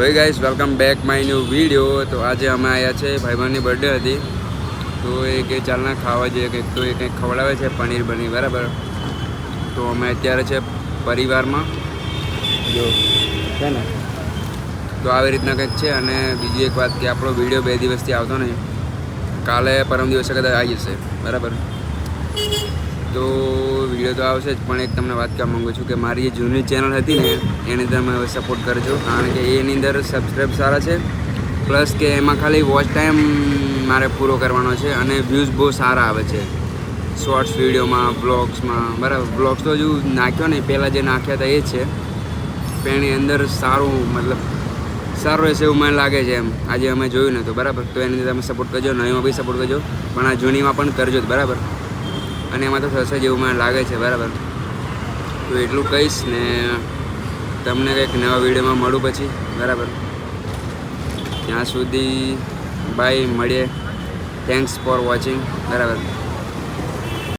હે guys, welcome back my new video. તો આજે અમે આવ્યા છે, ભાઈબંધની બર્થડે હતી તો એ કે ચાલના ખાવા જઈએ કંઈક, તો એ કંઈક ખવડાવે છે પનીર બની બરાબર. તો અમે અત્યારે છે પરિવારમાં જો છે ને, તો આવી રીતના કંઈક છે. અને બીજી એક વાત કે આપણો વિડીયો 2 દિવસથી આવતો નહીં, કાલે પરમ દિવસે કદાચ આવી જશે બરાબર. તો વિડીયો તો આવશે જ, પણ એક તમને વાત કહેવા માગું છું કે મારી જે જૂની ચેનલ હતી ને એની અંદર તમે સપોર્ટ કરજો, કારણ કે એની અંદર સબસ્ક્રાઈબ સારા છે, પ્લસ કે એમાં ખાલી વોચ ટાઈમ મારે પૂરો કરવાનો છે અને વ્યૂઝ બહુ સારા આવે છે શોર્ટ્સ વિડીયોમાં, બ્લોગ્સમાં બરાબર. બ્લોગ્સ તો હજુ નાખ્યો નહીં, પહેલાં જે નાખ્યા હતા એ જ છે, પણ એની અંદર સારું મતલબ સારું રહેશે એવું મને લાગે છે એમ. આજે અમે જોયું ને તો બરાબર, તો એની અંદર તમે સપોર્ટ કરજો, નવીમાં બી સપોર્ટ કરજો, પણ આ જૂનીમાં પણ કરજો બરાબર. અને એમાં તો થશે જ એવું મને લાગે છે બરાબર. તો એટલું કહીશ ને તમને કંઈક નવા વિડીયોમાં મળું પછી બરાબર. ત્યાં સુધી બાય, મળીએ. થેન્ક્સ ફોર વોચિંગ બરાબર.